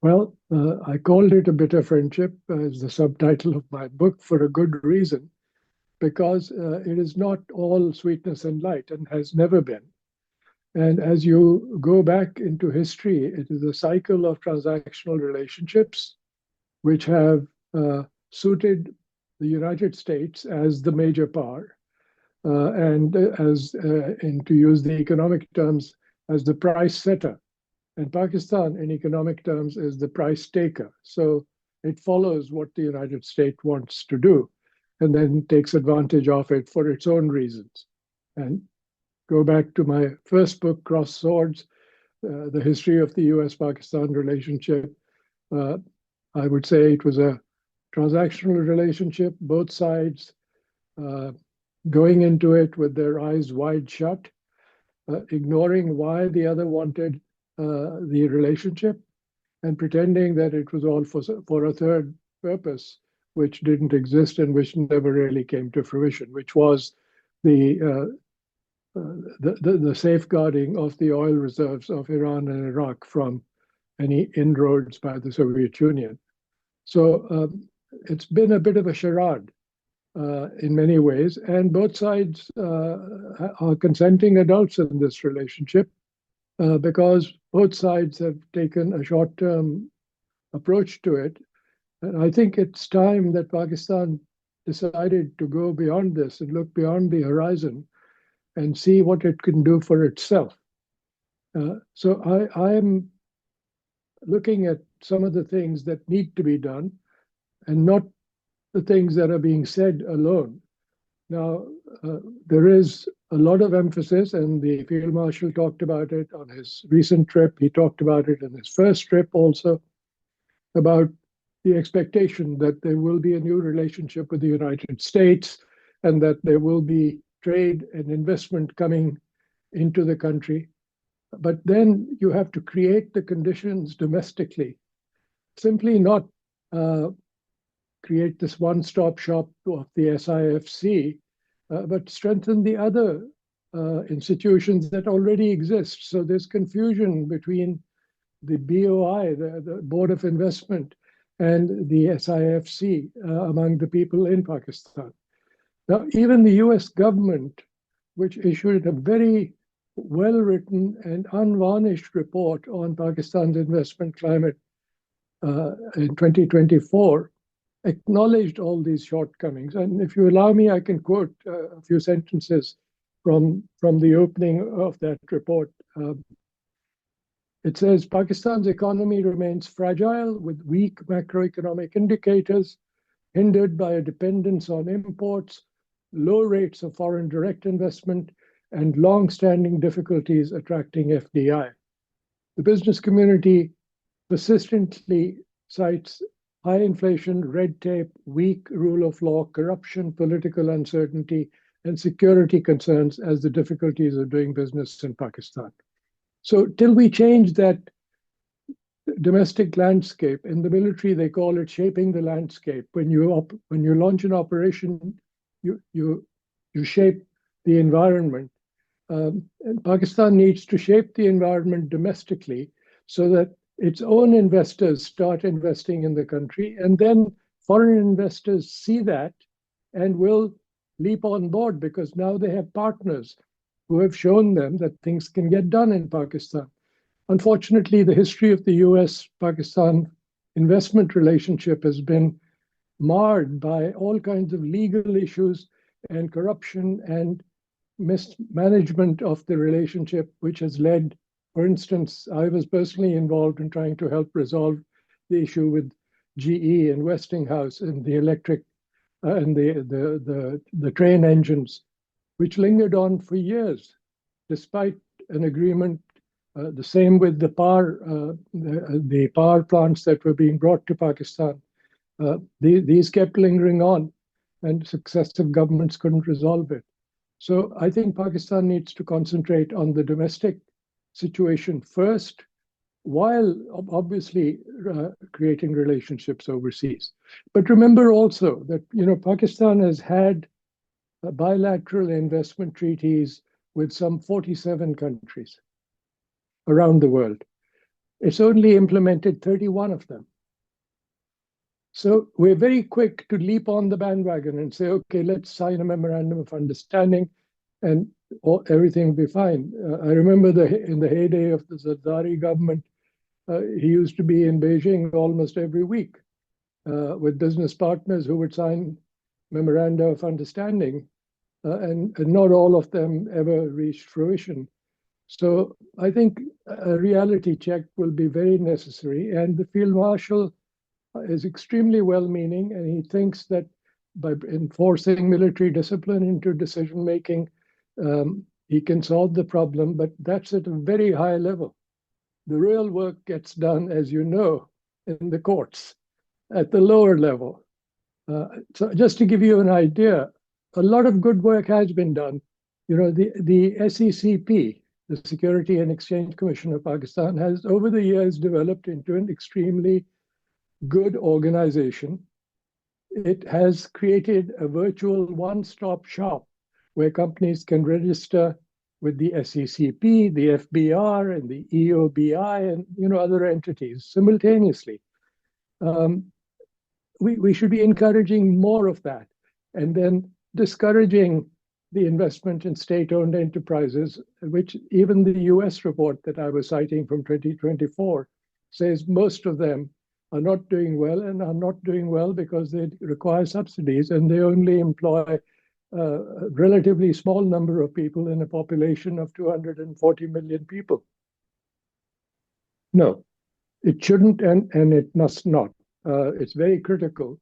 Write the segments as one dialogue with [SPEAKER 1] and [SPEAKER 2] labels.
[SPEAKER 1] Well, I called it a bitter friendship as the subtitle of my book for a good reason, because it is not all sweetness and light and has never been. And as you go back into history, it is a cycle of transactional relationships which have suited the United States as the major power, and to use the economic terms, as the price setter. And Pakistan, in economic terms, is the price taker. So it follows what the United States wants to do and then takes advantage of it for its own reasons. And go back to my first book, Cross Swords, the history of the US-Pakistan relationship. I would say it was a transactional relationship, both sides going into it with their eyes wide shut, ignoring why the other wanted the relationship and pretending that it was all for a third purpose, which didn't exist and which never really came to fruition, which was the safeguarding of the oil reserves of Iran and Iraq from any inroads by the Soviet Union. So it's been a bit of a charade in many ways, and both sides are consenting adults in this relationship. Because both sides have taken a short-term approach to it. And I think it's time that Pakistan decided to go beyond this and look beyond the horizon and see what it can do for itself. So I am looking at some of the things that need to be done and not the things that are being said alone. Now, there is a lot of emphasis, and the Field Marshal talked about it on his recent trip. He talked about it in his first trip also, about the expectation that there will be a new relationship with the United States and that there will be trade and investment coming into the country. But then you have to create the conditions domestically, simply not create this one-stop shop of the SIFC, but strengthen the other institutions that already exist. So there's confusion between the BOI, the Board of Investment, and the SIFC among the people in Pakistan. Now, even the US government, which issued a very well-written and unvarnished report on Pakistan's investment climate in 2024, acknowledged all these shortcomings. And if you allow me, I can quote a few sentences from the opening of that report. It says, Pakistan's economy remains fragile with weak macroeconomic indicators, hindered by a dependence on imports, low rates of foreign direct investment, and long-standing difficulties attracting FDI. The business community persistently cites high inflation, red tape, weak rule of law, corruption, political uncertainty, and security concerns as the difficulties of doing business in Pakistan. So till we change that domestic landscape, in the military they call it shaping the landscape. When you launch an operation, you shape the environment. And Pakistan needs to shape the environment domestically so that its own investors start investing in the country, and then foreign investors see that and will leap on board because now they have partners who have shown them that things can get done in Pakistan. Unfortunately, the history of the US-Pakistan investment relationship has been marred by all kinds of legal issues and corruption and mismanagement of the relationship, which has led, for instance, I was personally involved in trying to help resolve the issue with GE and Westinghouse and the electric and the train engines, which lingered on for years, despite an agreement. The same with the power plants that were being brought to Pakistan. These kept lingering on, and successive governments couldn't resolve it. So I think Pakistan needs to concentrate on the domestic situation first, while obviously creating relationships overseas. But remember also that Pakistan has had bilateral investment treaties with some 47 countries around the world. It's only implemented 31 of them. So we're very quick to leap on the bandwagon and say, okay, let's sign a memorandum of understanding and everything will be fine. I remember in the heyday of the Zardari government, he used to be in Beijing almost every week with business partners who would sign memoranda of understanding, and not all of them ever reached fruition. So I think a reality check will be very necessary, and the Field Marshal is extremely well-meaning, and he thinks that by enforcing military discipline into decision-making, he can solve the problem, but that's at a very high level. The real work gets done, as you know, in the courts at the lower level. So just to give you an idea, a lot of good work has been done. You know, the SECP, the Security and Exchange Commission of Pakistan, has over the years developed into an extremely good organization. It has created a virtual one-stop shop where companies can register with the SECP, the FBR, and the EOBI, and other entities simultaneously. We should be encouraging more of that, and then discouraging the investment in state-owned enterprises, which even the US report that I was citing from 2024 says most of them are not doing well, and are not doing well because they require subsidies and they only employ a relatively small number of people in a population of 240 million people. No, it shouldn't, and it must not. It's very critical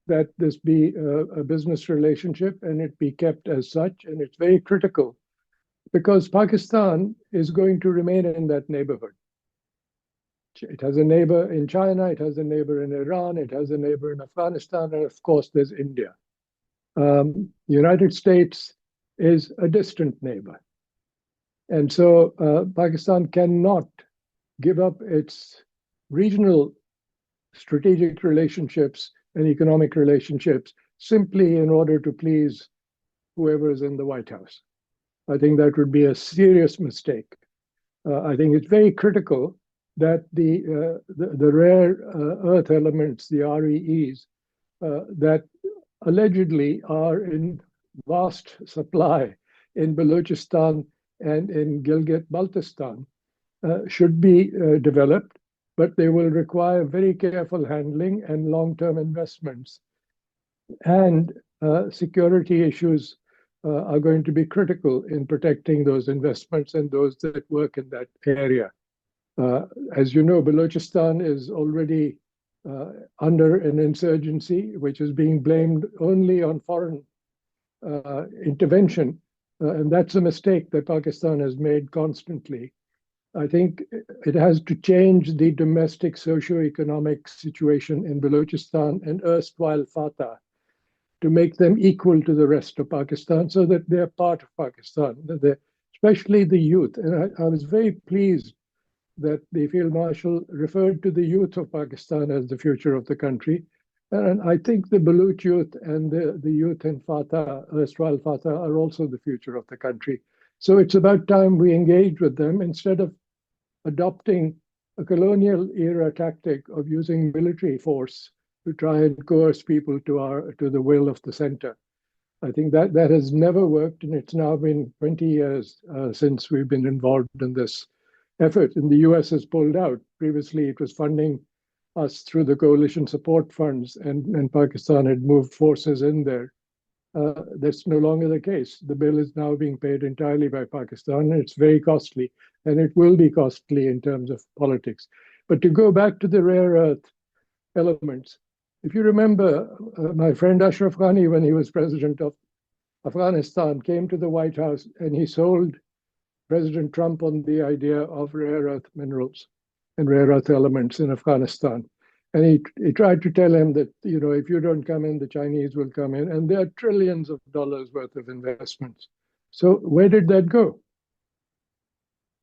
[SPEAKER 1] that this be a business relationship and it be kept as such. And it's very critical because Pakistan is going to remain in that neighborhood. It has a neighbor in China, it has a neighbor in Iran, it has a neighbor in Afghanistan, and of course there's India. The United States is a distant neighbor. And so Pakistan cannot give up its regional strategic relationships and economic relationships simply in order to please whoever is in the White House. I think that would be a serious mistake. I think it's very critical that the rare earth elements, the REEs, that allegedly are in vast supply in Balochistan and in Gilgit-Baltistan, should be developed, but they will require very careful handling and long-term investments. And security issues are going to be critical in protecting those investments and those that work in that area. As you know, Balochistan is already under an insurgency, which is being blamed only on foreign intervention. And that's a mistake that Pakistan has made constantly. I think it has to change the domestic socioeconomic situation in Balochistan and erstwhile Fatah to make them equal to the rest of Pakistan so that they're part of Pakistan, especially the youth. And I was very pleased that the Field Marshal referred to the youth of Pakistan as the future of the country. And I think the Baloch youth and the youth in Fatah, erstwhile Fatah, are also the future of the country. So it's about time we engage with them instead of adopting a colonial era tactic of using military force to try and coerce people to the will of the center. I think that has never worked, and it's now been 20 years since we've been involved in this effort. And the US has pulled out. Previously, it was funding us through the coalition support funds, and Pakistan had moved forces in there. That's no longer the case. The bill is now being paid entirely by Pakistan, and it's very costly, and it will be costly in terms of politics. But to go back to the rare earth elements, if you remember, my friend Ashraf Ghani, when he was president of Afghanistan, came to the White House and he sold President Trump on the idea of rare earth minerals and rare earth elements in Afghanistan. And he tried to tell him that, if you don't come in, the Chinese will come in. And there are trillions of dollars worth of investments. So where did that go?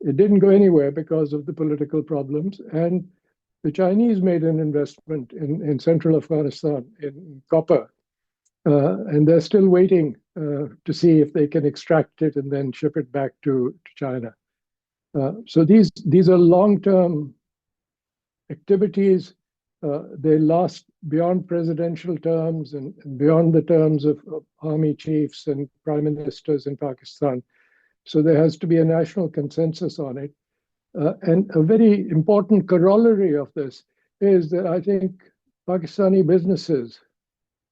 [SPEAKER 1] It didn't go anywhere because of the political problems. And the Chinese made an investment in central Afghanistan in copper. And they're still waiting to see if they can extract it and then ship it back to China. So these are long-term activities, they last beyond presidential terms and beyond the terms of army chiefs and prime ministers in Pakistan. So there has to be a national consensus on it. And a very important corollary of this is that I think Pakistani businesses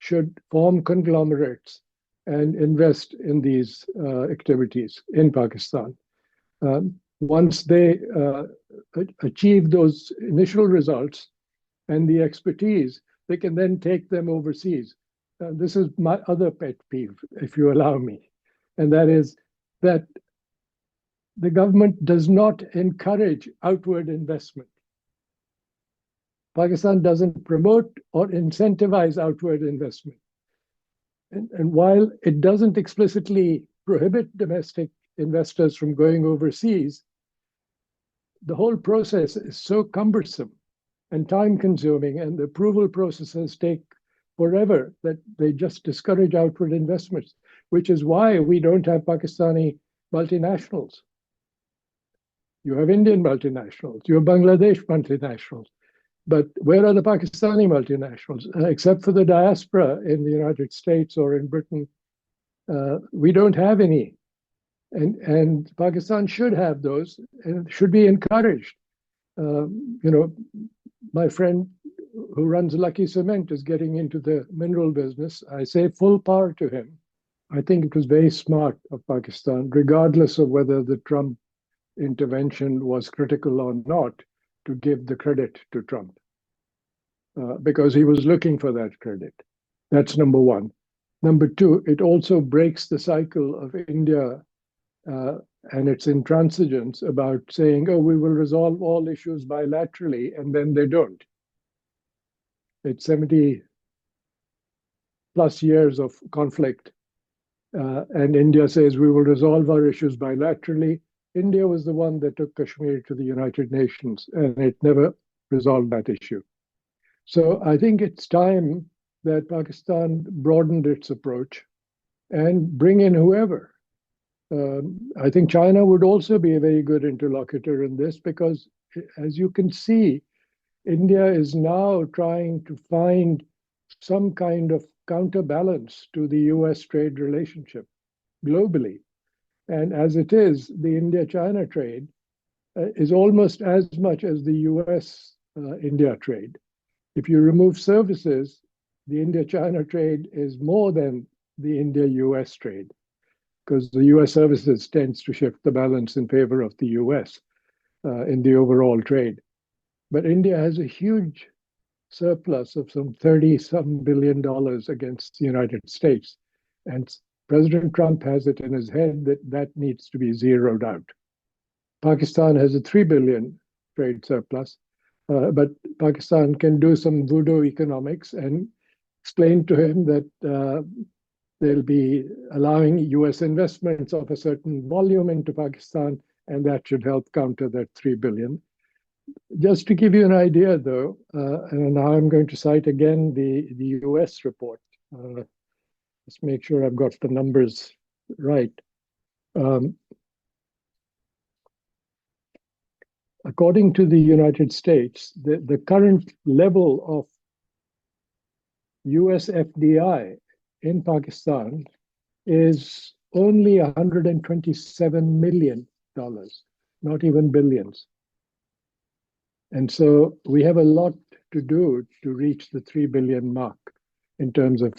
[SPEAKER 1] should form conglomerates and invest in these activities in Pakistan. Once they achieve those initial results and the expertise, they can then take them overseas. This is my other pet peeve, if you allow me, and that is that the government does not encourage outward investment. Pakistan doesn't promote or incentivize outward investment. And while it doesn't explicitly prohibit domestic investors from going overseas, the whole process is so cumbersome and time-consuming, and the approval processes take forever that they just discourage outward investments, which is why we don't have Pakistani multinationals. You have Indian multinationals, you have Bangladesh multinationals, but where are the Pakistani multinationals? Except for the diaspora in the United States or in Britain, we don't have any. And Pakistan should have those and should be encouraged. My friend who runs Lucky Cement is getting into the mineral business. I say full power to him. I think it was very smart of Pakistan, regardless of whether the Trump intervention was critical or not, to give the credit to Trump, because he was looking for that credit. That's number one. Number two, it also breaks the cycle of India and its intransigence about saying, oh, we will resolve all issues bilaterally, and then they don't. It's 70 plus years of conflict, and India says we will resolve our issues bilaterally. India was the one that took Kashmir to the United Nations, and it never resolved that issue. So I think it's time that Pakistan broadened its approach and bring in whoever. I think China would also be a very good interlocutor in this, because as you can see, India is now trying to find some kind of counterbalance to the US trade relationship globally. And as it is, the India-China trade is almost as much as the US-India trade. If you remove services, the India-China trade is more than the India-US trade, because the US services tends to shift the balance in favor of the US in the overall trade. But India has a huge surplus of some $30-some billion against the United States. And President Trump has it in his head that that needs to be zeroed out. Pakistan has a $3 billion trade surplus, but Pakistan can do some voodoo economics and explain to him that they'll be allowing US investments of a certain volume into Pakistan, and that should help counter that $3 billion. Just to give you an idea, though, and now I'm going to cite again the US report. Let's make sure I've got the numbers right. According to the United States, the current level of US FDI in Pakistan is only $127 million, not even billions. And so we have a lot to do to reach the 3 billion mark in terms of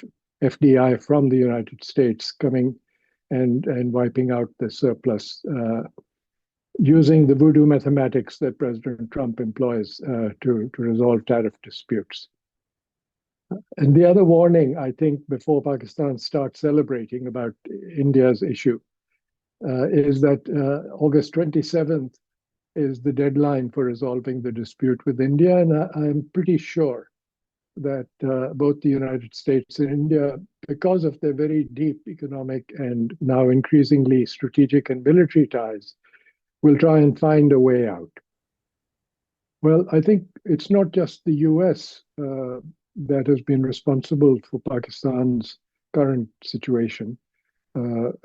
[SPEAKER 1] FDI from the United States coming and wiping out the surplus using the voodoo mathematics that President Trump employs to resolve tariff disputes. And the other warning, I think, before Pakistan starts celebrating about India's issue is that August 27th is the deadline for resolving the dispute with India. And I'm pretty sure that both the United States and India, because of their very deep economic and now increasingly strategic and military ties, will try and find a way out. Well, I think it's not just the US that has been responsible for Pakistan's current situation,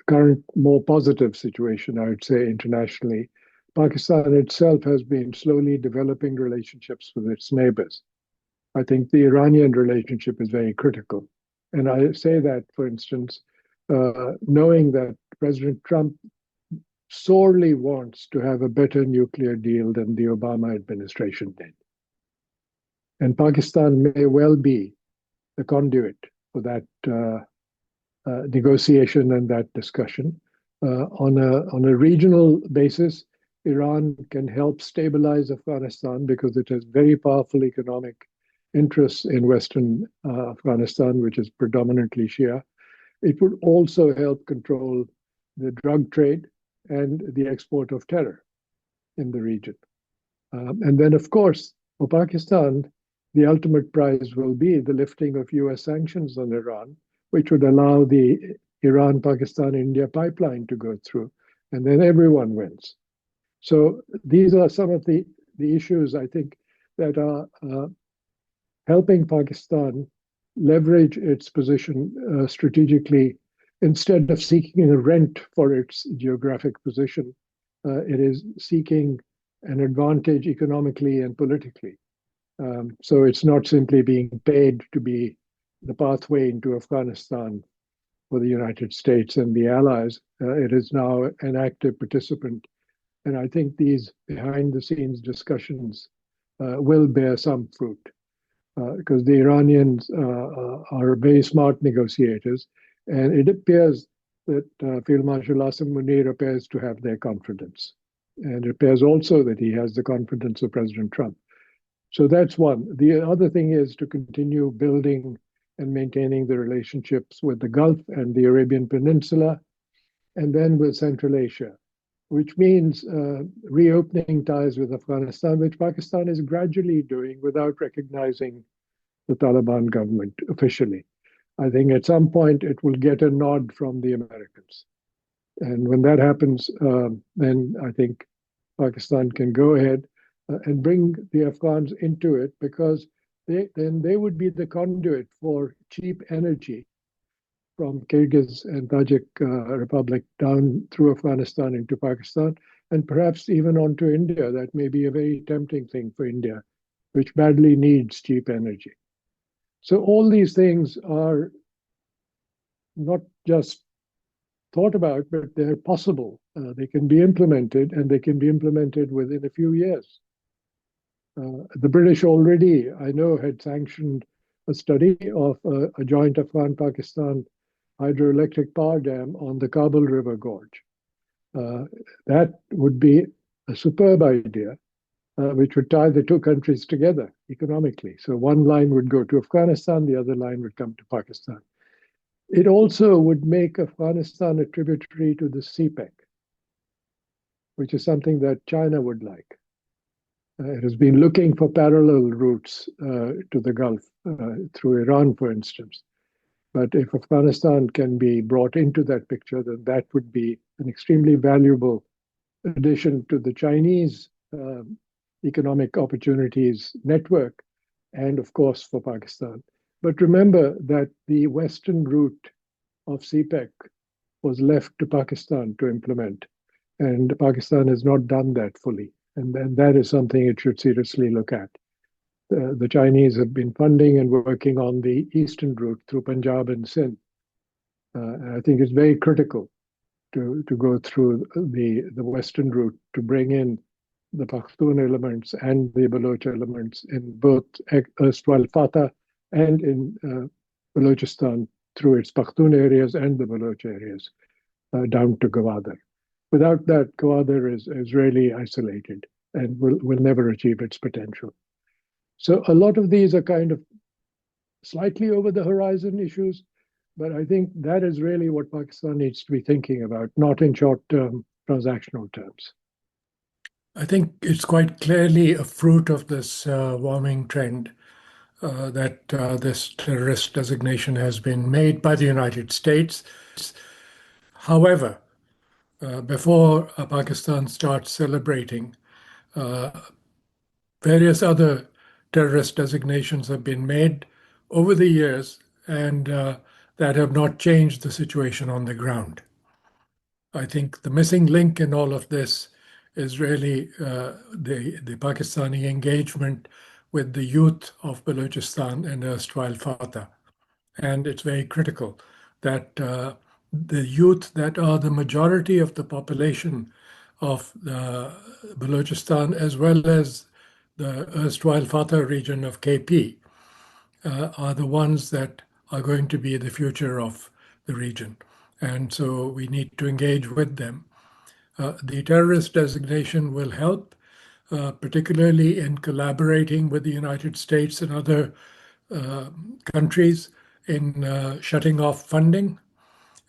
[SPEAKER 1] current more positive situation, I would say, internationally. Pakistan itself has been slowly developing relationships with its neighbors. I think the Iranian relationship is very critical. And I say that, for instance, knowing that President Trump sorely wants to have a better nuclear deal than the Obama administration did. And Pakistan may well be the conduit for that negotiation and that discussion. On a regional basis, Iran can help stabilize Afghanistan because it has very powerful economic interests in Western Afghanistan, which is predominantly Shia. It would also help control the drug trade and the export of terror in the region. And then, of course, for Pakistan, the ultimate prize will be the lifting of US sanctions on Iran, which would allow the Iran, Pakistan, India pipeline to go through, and then everyone wins. So these are some of the issues, I think, that are helping Pakistan leverage its position strategically. Instead of seeking a rent for its geographic position, it is seeking an advantage economically and politically. So it's not simply being paid to be the pathway into Afghanistan for the United States and the allies. It is now an active participant. And I think these behind the scenes discussions will bear some fruit because the Iranians are very smart negotiators. And it appears that Field Marshal Asim Munir appears to have their confidence. And it appears also that he has the confidence of President Trump. So that's one. The other thing is to continue building and maintaining the relationships with the Gulf and the Arabian Peninsula, and then with Central Asia, which means reopening ties with Afghanistan, which Pakistan is gradually doing without recognizing the Taliban government officially. I think at some point it will get a nod from the Americans. And when that happens, then I think Pakistan can go ahead and bring the Afghans into it because then they would be the conduit for cheap energy from Kyrgyz and Tajik Republic down through Afghanistan into Pakistan and perhaps even onto India. That may be a very tempting thing for India, which badly needs cheap energy. So all these things are not just thought about, but they're possible. They can be implemented, and they can be implemented within a few years. The British already, I know, had sanctioned a study of a joint Afghan-Pakistan hydroelectric power dam on the Kabul River Gorge. That would be a superb idea, which would tie the two countries together economically. So one line would go to Afghanistan, the other line would come to Pakistan. It also would make Afghanistan a tributary to the CPEC, which is something that China would like. It has been looking for parallel routes to the Gulf through Iran, for instance. But if Afghanistan can be brought into that picture, then that would be an extremely valuable addition to the Chinese economic opportunities network, and of course for Pakistan. But remember that the Western route of CPEC was left to Pakistan to implement, and Pakistan has not done that fully. And then that is something it should seriously look at. The Chinese have been funding and working on the eastern route through Punjab and Sindh. And I think it's very critical to go through the western route to bring in the Pashtun elements and the Baloch elements in both erstwhile Fatah and in Balochistan through its Pashtun areas and the Baloch areas down to Gwadar. Without that, Gwadar is really isolated and will never achieve its potential. So a lot of these are kind of slightly over the horizon issues, but I think that is really what Pakistan needs to be thinking about, not in short-term transactional terms.
[SPEAKER 2] I think it's quite clearly a fruit of this warming trend that this terrorist designation has been made by the United States. However, before Pakistan starts celebrating, various other terrorist designations have been made over the years and that have not changed the situation on the ground. I think the missing link in all of this is really the Pakistani engagement with the youth of Balochistan and erstwhile Fatah. And it's very critical that the youth that are the majority of the population of Balochistan, as well as the erstwhile Fatah region of KP, are the ones that are going to be the future of the region. And so we need to engage with them. The terrorist designation will help, particularly in collaborating with the United States and other countries in shutting off funding.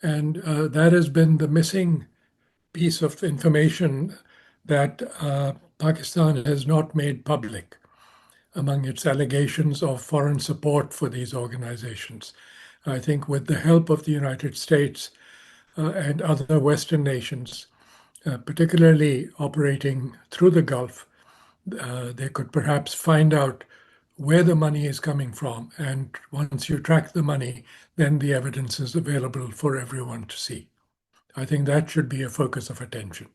[SPEAKER 2] And that has been the missing piece of information that Pakistan has not made public among its allegations of foreign support for these organizations. I think with the help of the United States and other Western nations, particularly operating through the Gulf, they could perhaps find out where the money is coming from. And once you track the money, then the evidence is available for everyone to see. I think that should be a focus of attention.